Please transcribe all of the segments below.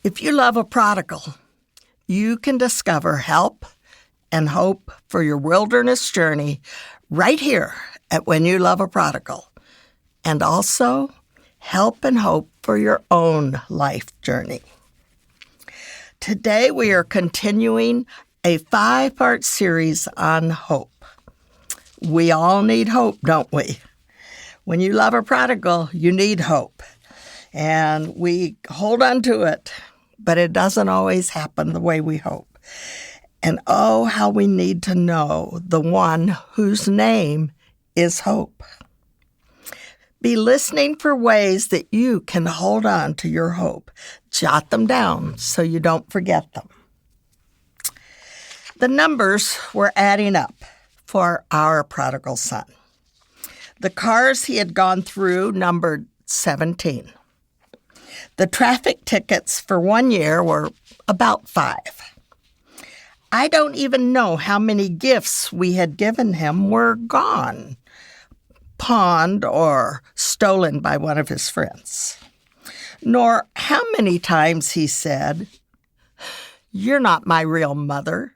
If you love a prodigal, you can discover help and hope for your wilderness journey right here at When You Love a Prodigal, and also help and hope for your own life journey. Today we are continuing a 5-part series on hope. We all need hope, don't we? When you love a prodigal, you need hope. And we hold on to it, but it doesn't always happen the way we hope. And oh, how we need to know the one whose name is hope. Be listening for ways that you can hold on to your hope. Jot them down so you don't forget them. The numbers were adding up for our prodigal son. The cars he had gone through numbered 17. The traffic tickets for 1 year were about 5. I don't even know how many gifts we had given him were gone, pawned, or stolen by one of his friends. Nor how many times he said, "You're not my real mother."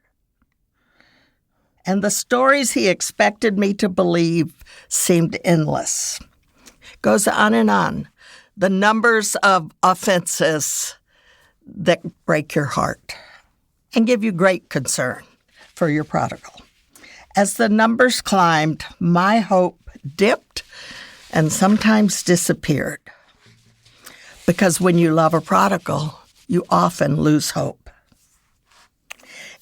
And the stories he expected me to believe seemed endless. Goes on and on. The numbers of offenses that break your heart and give you great concern for your prodigal. As the numbers climbed, my hope dipped and sometimes disappeared. Because when you love a prodigal, you often lose hope.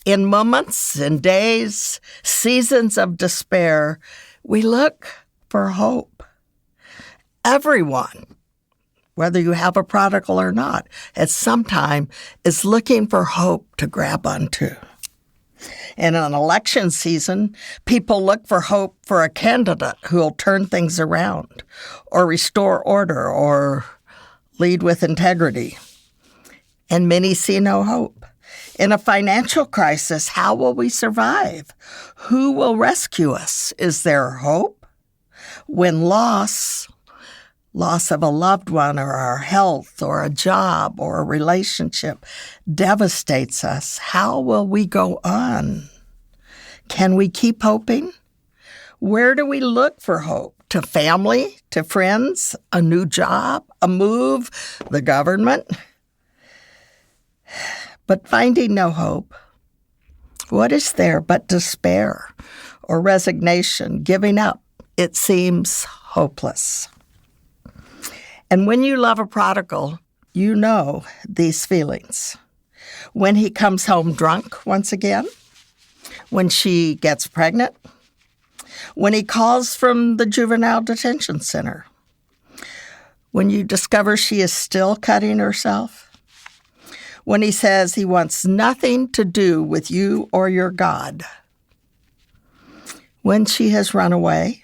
In moments and days, seasons of despair, we look for hope. Everyone, whether you have a prodigal or not, at some time is looking for hope to grab onto. In an election season, people look for hope for a candidate who will turn things around or restore order or lead with integrity. And many see no hope. In a financial crisis, how will we survive? Who will rescue us? Is there hope? When loss of a loved one or our health or a job or a relationship devastates us, how will we go on? Can we keep hoping? Where do we look for hope? To family, to friends, a new job, a move, the government? But finding no hope, what is there but despair or resignation, giving up? It seems hopeless. And when you love a prodigal, you know these feelings. When he comes home drunk once again, when she gets pregnant, when he calls from the juvenile detention center, when you discover she is still cutting herself, when he says he wants nothing to do with you or your God, when she has run away,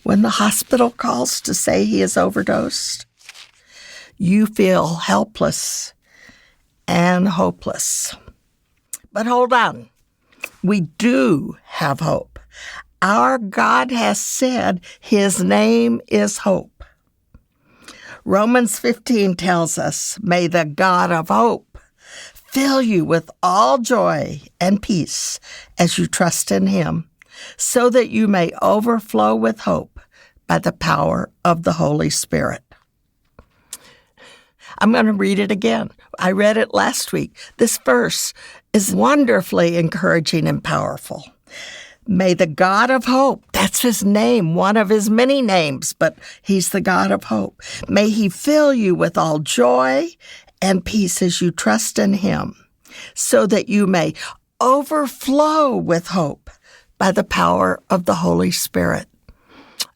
when the hospital calls to say he is overdosed, you feel helpless and hopeless. But hold on, we do have hope. Our God has said his name is hope. Romans 15 tells us, "May the God of hope fill you with all joy and peace as you trust in him, so that you may overflow with hope by the power of the Holy Spirit." I'm going to read it again. I read it last week. This verse is wonderfully encouraging and powerful. May the God of hope, that's his name, one of his many names, but he's the God of hope. May he fill you with all joy and peace as you trust in him, so that you may overflow with hope by the power of the Holy Spirit.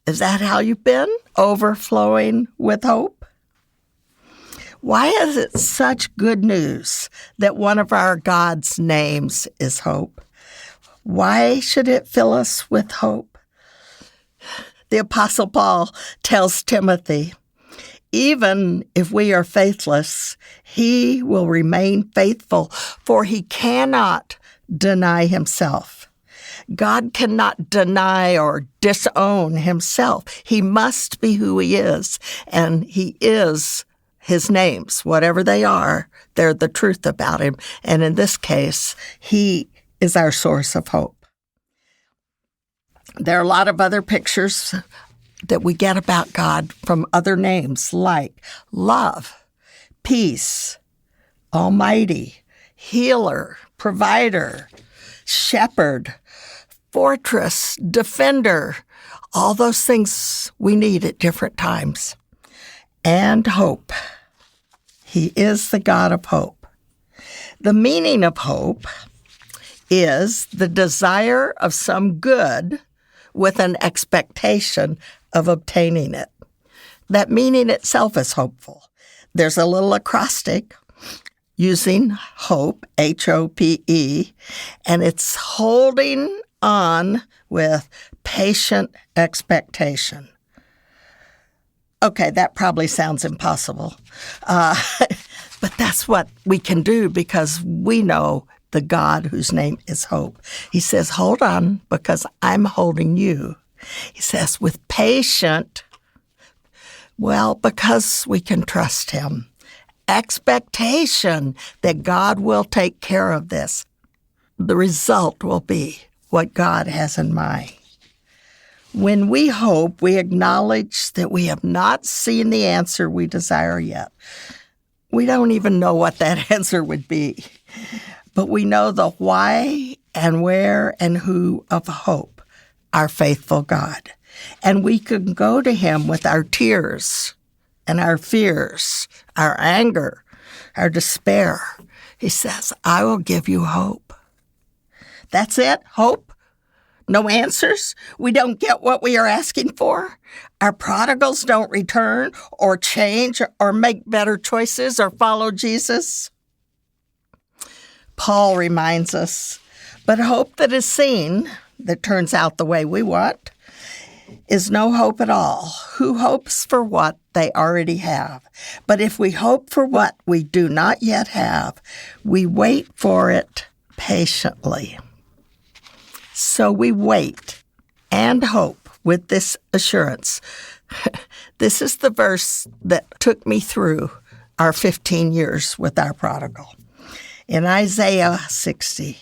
Is that how you've been? Overflowing with hope? Why is it such good news that one of our God's names is hope? Why should it fill us with hope? The Apostle Paul tells Timothy, even if we are faithless, he will remain faithful, for he cannot deny himself. God cannot deny or disown himself. He must be who he is, and he is his names, whatever they are, they're the truth about him. And in this case, he is our source of hope. There are a lot of other pictures that we get about God from other names like love, peace, almighty, healer, provider, shepherd, fortress, defender, all those things we need at different times. And hope. He is the God of hope. The meaning of hope is the desire of some good with an expectation of obtaining it. That meaning itself is hopeful. There's a little acrostic using hope, H-O-P-E, and it's holding on with patient expectation. Okay, that probably sounds impossible, but that's what we can do because we know the God whose name is hope. He says, hold on, because I'm holding you. He says, with patient, well, because we can trust him. Expectation that God will take care of this. The result will be what God has in mind. When we hope, we acknowledge that we have not seen the answer we desire yet. We don't even know what that answer would be, but we know the why and where and who of hope, our faithful God. And we can go to him with our tears and our fears, our anger, our despair. He says, I will give you hope. That's it, hope. No answers? We don't get what we are asking for? Our prodigals don't return or change or make better choices or follow Jesus? Paul reminds us, but hope that is seen, that turns out the way we want, is no hope at all. Who hopes for what they already have? But if we hope for what we do not yet have, we wait for it patiently. So we wait and hope with this assurance. This is the verse that took me through our 15 years with our prodigal. In Isaiah 60,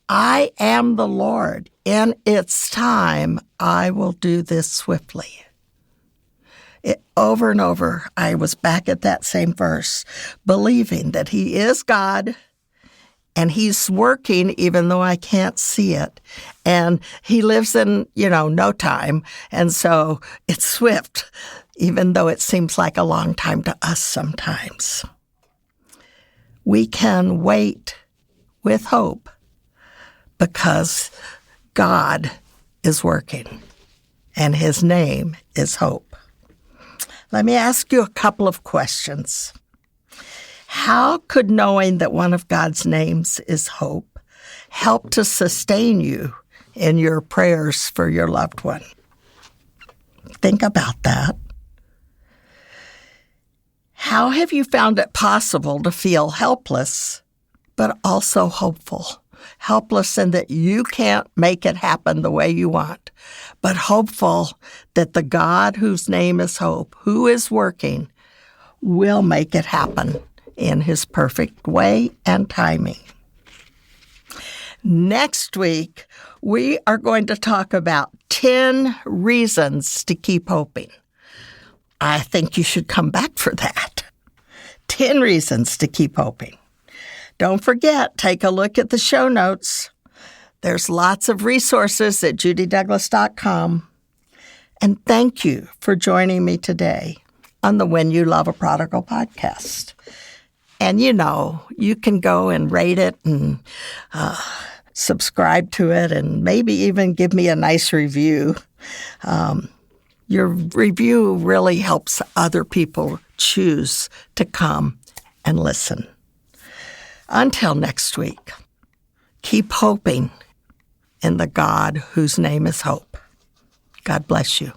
I am the Lord. In its time, I will do this swiftly. Over and over, I was back at that same verse, believing that he is God, and he's working even though I can't see it. And he lives in, no time. And so it's swift, even though it seems like a long time to us sometimes. We can wait with hope because God is working, and his name is hope. Let me ask you a couple of questions. How could knowing that one of God's names is hope help to sustain you in your prayers for your loved one? Think about that. How have you found it possible to feel helpless, but also hopeful? Helpless in that you can't make it happen the way you want, but hopeful that the God whose name is hope, who is working, will make it happen in his perfect way and timing. Next week, we are going to talk about 10 reasons to keep hoping. I think you should come back for that. 10 reasons to keep hoping. Don't forget, take a look at the show notes. There's lots of resources at judydouglass.com. And thank you for joining me today on the When You Love a Prodigal podcast. And you can go and rate it and subscribe to it and maybe even give me a nice review. Your review really helps other people choose to come and listen. Until next week, keep hoping in the God whose name is hope. God bless you.